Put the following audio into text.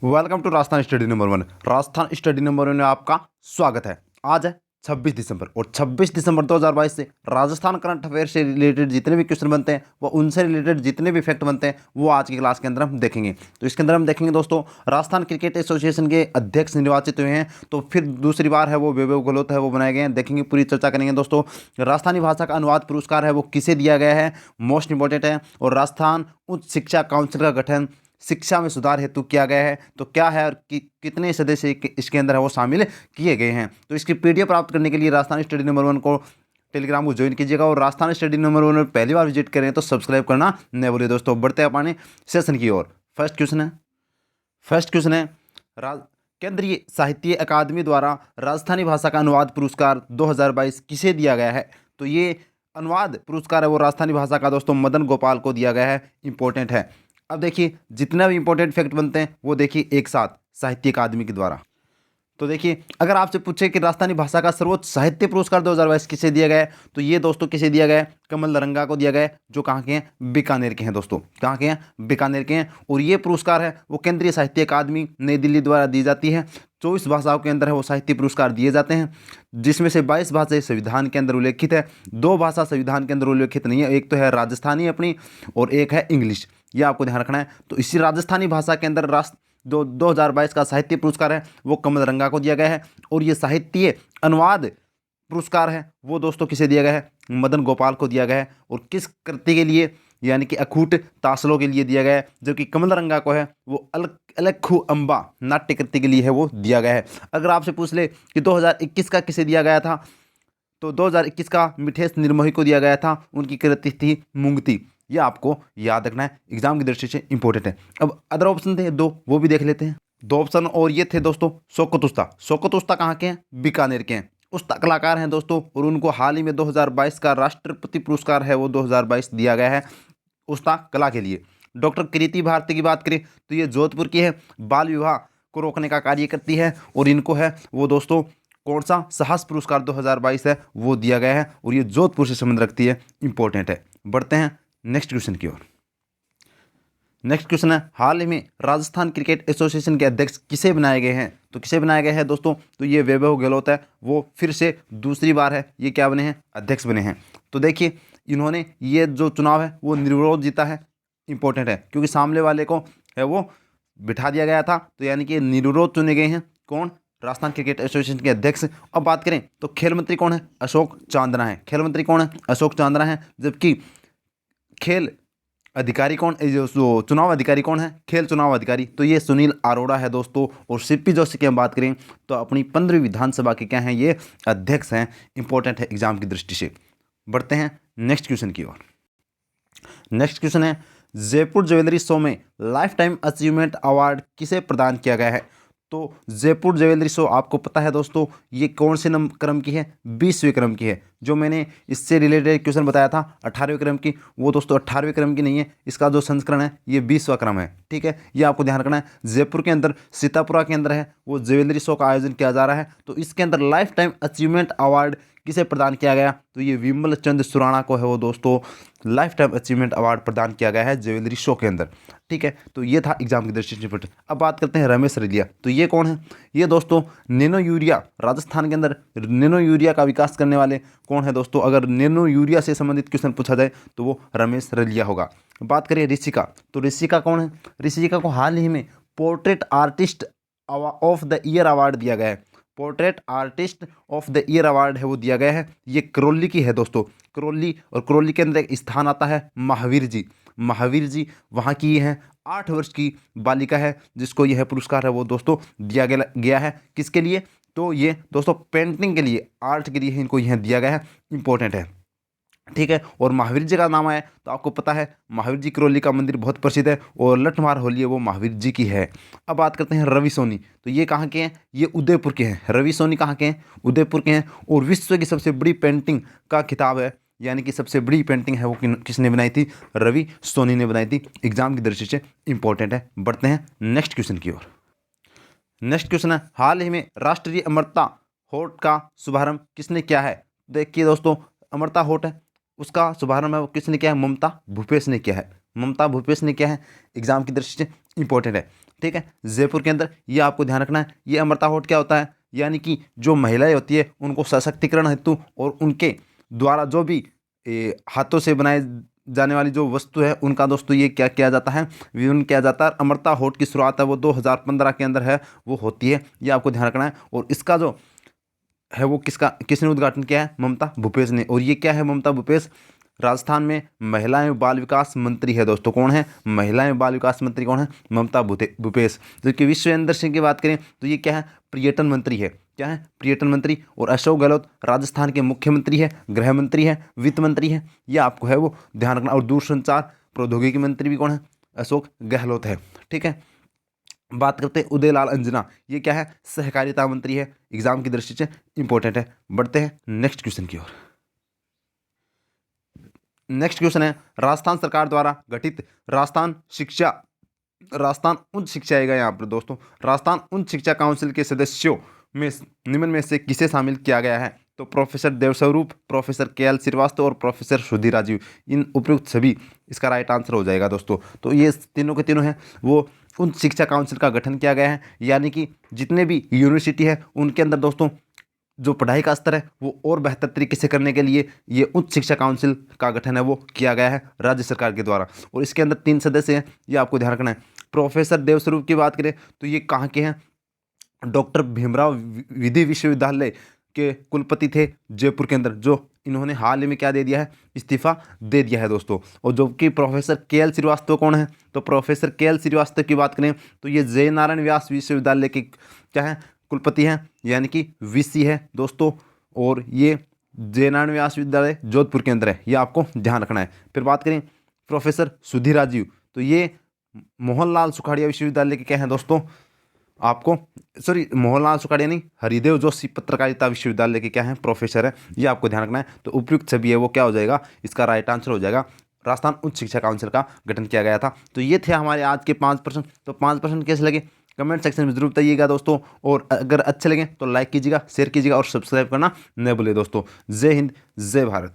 Welcome to Rajasthan study number 1। Rajasthan study number 1 में आपका स्वागत है। आज है 26 दिसंबर और 26 दिसंबर 2022 से राजस्थान करंट अफेयर से रिलेटेड जितने भी क्वेश्चन बनते हैं वो उनसे रिलेटेड जितने भी फैक्ट बनते हैं वो आज की क्लास के अंदर हम देखेंगे। तो इसके अंदर हम देखेंगे दोस्तों, राजस्थान क्रिकेट एसोसिएशन के अध्यक्ष निर्वाचित हुए हैं, तो फिर दूसरी बार है वो वैभव गहलोत है वो बनाए गए हैं। देखेंगे, पूरी चर्चा करेंगे दोस्तों। राजस्थानी भाषा का अनुवाद पुरस्कार है वो किसे दिया गया है, मोस्ट इंपॉर्टेंट है। और राजस्थान उच्च शिक्षा काउंसिल का गठन शिक्षा में सुधार हेतु किया गया है, तो क्या है और कितने सदस्य इसके अंदर है वो शामिल किए गए हैं। तो इसकी पीडीएफ प्राप्त करने के लिए राजस्थान स्टडी नंबर 1 को टेलीग्राम को ज्वाइन कीजिएगा। और राजस्थान स्टडी नंबर 1 में पहली बार विजिट करें तो सब्सक्राइब करना न भूलिए दोस्तों। बढ़ते हैं अपने सेशन की ओर। फर्स्ट क्वेश्चन है केंद्रीय साहित्य अकादमी द्वारा राजस्थानी भाषा का अनुवाद पुरस्कार 2022 किसे दिया गया है। तो ये अनुवाद पुरस्कार है वो राजस्थानी भाषा का दोस्तों मदन गोपाल को दिया गया है। इंपॉर्टेंट है। अब देखिए, जितने भी इंपॉर्टेंट फैक्ट बनते हैं वो देखिए एक साथ साहित्य अकादमी के द्वारा। तो देखिए, अगर आपसे पूछे कि राजस्थानी भाषा का सर्वोच्च साहित्य पुरस्कार 2022 किसे दिया गया है, तो ये दोस्तों किसे दिया गया है, कमल नरंगा को दिया गया है, जो कहाँ के हैं, बीकानेर के हैं दोस्तों। कहाँ के हैं, बीकानेर के हैं। और ये पुरस्कार है वो केंद्रीय साहित्य अकादमी नई दिल्ली द्वारा दी जाती है। 24 भाषाओं के अंदर है वो साहित्य पुरस्कार दिए जाते हैं, जिसमें से 22 भाषाएं संविधान के अंदर उल्लेखित है। 2 भाषा संविधान के अंदर उल्लेखित नहीं है, एक तो है राजस्थानी अपनी और एक है इंग्लिश। ये आपको ध्यान रखना है। तो इसी राजस्थानी भाषा के अंदर 2022 का साहित्य पुरस्कार है वो कमल रंगा को दिया गया है। और ये साहित्य अनुवाद पुरस्कार है वो दोस्तों किसे दिया गया है, मदन गोपाल को दिया गया है। और किस कृति के लिए, यानी कि अखूट तासलों के लिए दिया गया है, जो कि कमल रंगा को है वो अलखू अम्बा नाट्य कृति के लिए है वो दिया गया है। अगर आपसे पूछ ले कि 2021 का किसे दिया गया था, तो 2021 का मिठेश निर्मोही को दिया गया था। उनकी कृति थी मुंगती। ये आपको याद रखना है, एग्जाम की दृष्टि से इंपॉर्टेंट है। अब अदर ऑप्शन थे 2, वो भी देख लेते हैं। 2 ऑप्शन और ये थे दोस्तों, शौकत उस्ता। शौकत उस्ता कहाँ के हैं, बीकानेर के हैं। उस्ता कलाकार हैं दोस्तों, और उनको हाल ही में 2022 का राष्ट्रपति पुरस्कार है वो 2022 दिया गया है उस्ता कला के लिए। डॉक्टर कृति भारती की बात करें तो ये जोधपुर की है, बाल विवाह को रोकने का कार्य करती है। और इनको है वो दोस्तों कौन सा साहस पुरस्कार 2022 है वो दिया गया है, और ये जोधपुर से संबंध रखती है। इंपॉर्टेंट है। बढ़ते हैं नेक्स्ट क्वेश्चन की ओर। नेक्स्ट क्वेश्चन है, हाल ही में राजस्थान क्रिकेट एसोसिएशन के अध्यक्ष किसे बनाए गए हैं। तो किसे बनाया गया है दोस्तों, तो ये वैभव गहलोत है, वो फिर से दूसरी बार है ये क्या बने हैं, अध्यक्ष बने हैं। तो देखिए, इन्होंने ये जो चुनाव है वो निर्विरोध जीता है। इंपॉर्टेंट है, क्योंकि सामने वाले को है वो बिठा दिया गया था, तो यानी कि निर्विरोध चुने गए हैं। कौन, राजस्थान क्रिकेट एसोसिएशन के अध्यक्ष। अब बात करें तो खेल मंत्री कौन है, अशोक चांदना है। खेल मंत्री कौन है, अशोक चांदना है। जबकि खेल अधिकारी कौन, जो चुनाव अधिकारी कौन है, खेल चुनाव अधिकारी, तो ये सुनील अरोड़ा है दोस्तों। और सीपी जोशी की हम बात करें तो अपनी 15वीं विधानसभा के क्या हैं, ये अध्यक्ष हैं। इंपॉर्टेंट है एग्जाम की दृष्टि से। बढ़ते हैं नेक्स्ट क्वेश्चन की ओर। नेक्स्ट क्वेश्चन है, जयपुर ज्वेलरी शो में लाइफ टाइम अचीवमेंट अवार्ड किसे प्रदान किया गया है। तो जयपुर ज्वेलरी शो आपको पता है दोस्तों, ये कौन से क्रम की है, 20वें क्रम की है। जो मैंने इससे रिलेटेड क्वेश्चन बताया था 18वें क्रम की, वो दोस्तों 18वें क्रम की नहीं है। इसका जो संस्करण है ये 20वां क्रम है। ठीक है, ये आपको ध्यान रखना है। जयपुर के अंदर सीतापुरा के अंदर है वो ज्वेलरी शो का आयोजन किया जा रहा है। तो इसके अंदर लाइफ टाइम अचीवमेंट अवार्ड किसे प्रदान किया गया, तो ये विमल चंद सुराणा को है वो दोस्तों लाइफ टाइम अचीवमेंट अवार्ड प्रदान किया गया है ज्वेलरी शो के अंदर। ठीक है, तो ये था एग्जाम की दृष्टि से। अब बात करते हैं रमेश रलिया। तो ये कौन है, ये दोस्तों नैनो यूरिया, राजस्थान के अंदर नैनो यूरिया का विकास करने वाले कौन है दोस्तों। अगर नैनो यूरिया से संबंधित क्वेश्चन पूछा जाए तो वो रमेश रलिया होगा। बात करिए ऋषिका, तो ऋषिका कौन है, ऋषिका को हाल ही में portrait artist of the year award दिया गया है। Portrait artist of the year award है वो दिया गया है। ये करौली की है दोस्तों, करौली। और करौली के अंदर एक स्थान आता है महावीर जी। महावीर जी वहाँ की है 8 वर्ष की बालिका है, जिसको यह पुरस्कार है वो दोस्तों दिया गया है। किसके लिए, तो ये दोस्तों पेंटिंग के लिए, आर्ट के लिए इनको यह दिया गया है। इंपॉर्टेंट है। ठीक है, और महावीर जी का नाम आया तो आपको पता है महावीर जी करौली का मंदिर बहुत प्रसिद्ध है, और लठमार होली है वो महावीर जी की है। अब बात करते हैं रवि सोनी। तो ये कहाँ के हैं, ये उदयपुर के हैं। रवि सोनी कहाँ के हैं, उदयपुर के हैं। और विश्व की सबसे बड़ी पेंटिंग का खिताब है, यानी कि सबसे बड़ी पेंटिंग है वो किसने बनाई थी, रवि सोनी ने बनाई थी। एग्जाम की दृष्टि से इंपॉर्टेंट है। बढ़ते हैं नेक्स्ट क्वेश्चन की ओर। नेक्स्ट क्वेश्चन है, हाल ही में राष्ट्रीय अमरता होट का शुभारंभ किसने किया है। देखिए दोस्तों, अमरता होट है उसका शुभारंभ है वो किसने किया है, ममता भूपेश ने किया है। ममता भूपेश ने किया है। एग्जाम की दृष्टि से इंपॉर्टेंट है। ठीक है, जयपुर के अंदर ये आपको ध्यान रखना है। ये अमृता होट क्या होता है, यानी कि जो महिलाएं होती है उनको सशक्तिकरण हेतु और उनके द्वारा जो भी हाथों से बनाए जाने वाली जो वस्तु है उनका दोस्तों ये क्या किया जाता है, विभिन्न किया जाता है। अमृता होट की शुरुआत है वो 2015 के अंदर है, वो होती है, ये आपको ध्यान रखना है। और इसका जो है वो किसने उद्घाटन किया है, ममता भूपेश ने। और ये क्या है, ममता भूपेश राजस्थान में महिला एवं बाल विकास मंत्री है दोस्तों। कौन है, महिला एवं बाल विकास मंत्री कौन है, ममता भूपेश। जबकि विश्वेंद्र सिंह की बात करें तो ये क्या है, पर्यटन मंत्री है। क्या है, पर्यटन मंत्री। और अशोक गहलोत राजस्थान के मुख्यमंत्री है, गृह मंत्री है, वित्त मंत्री है, ये आपको है वो ध्यान रखना। और दूरसंचार प्रौद्योगिकी मंत्री भी कौन है, अशोक गहलोत है। ठीक है, बात करते हैं उदयलाल अंजना, ये क्या है, सहकारिता मंत्री है। एग्जाम की दृष्टि से इंपॉर्टेंट है। बढ़ते हैं नेक्स्ट क्वेश्चन की ओर। नेक्स्ट क्वेश्चन है, राजस्थान सरकार द्वारा गठित राजस्थान उच्च शिक्षा आएगा यहाँ पर दोस्तों। राजस्थान उच्च शिक्षा काउंसिल के सदस्यों में निम्न में से किसे शामिल किया गया है, तो प्रोफेसर देवस्वरूप, प्रोफेसर के.एल. श्रीवास्तव और प्रोफेसर सुधीर राजीव, इन उपयुक्त सभी इसका राइट आंसर हो जाएगा दोस्तों। तो ये तीनों के तीनों हैं वो उच्च शिक्षा काउंसिल का गठन किया गया है, यानी कि जितने भी यूनिवर्सिटी है उनके अंदर दोस्तों जो पढ़ाई का स्तर है वो और बेहतर तरीके से करने के लिए ये उच्च शिक्षा काउंसिल का गठन है वो किया गया है राज्य सरकार के द्वारा। और इसके अंदर 3 सदस्य हैं, ये आपको ध्यान रखना है। प्रोफेसर देवस्वरूप की बात करें तो ये कहाँ के हैं, डॉक्टर भीमराव विधि विश्वविद्यालय के कुलपति थे जयपुर के अंदर, जो इन्होंने हाल ही में क्या दे दिया है, इस्तीफा दे दिया है दोस्तों। और जो कि प्रोफेसर के.एल. श्रीवास्तव कौन है, तो प्रोफेसर के.एल. श्रीवास्तव की बात करें तो ये जय नारायण व्यास विश्वविद्यालय के क्या है, कुलपति हैं, यानी कि वीसी है दोस्तों। और ये जय नारायण व्यास विश्वविद्यालय जोधपुर के अंदर है, ये आपको ध्यान रखना है। फिर बात करें प्रोफेसर सुधीर राजीव, तो ये मोहनलाल सुखाड़िया विश्वविद्यालय के क्या हैं दोस्तों, आपको मोहनलाल सुखाड़िया नहीं, हरिदेव जोशी पत्रकारिता विश्वविद्यालय के क्या हैं, प्रोफेसर है, ये आपको ध्यान रखना है। तो उपयुक्त सभी है वो क्या हो जाएगा, इसका राइट आंसर हो जाएगा राजस्थान उच्च शिक्षा काउंसिल का गठन किया गया था। तो ये थे हमारे आज के 5 प्रश्न। तो 5 प्रश्न कैसे लगे कमेंट सेक्शन में जरूर बताइएगा दोस्तों। और अगर अच्छे लगे तो लाइक कीजिएगा, शेयर कीजिएगा और सब्सक्राइब करना न भूलिए दोस्तों। जय हिंद, जय भारत।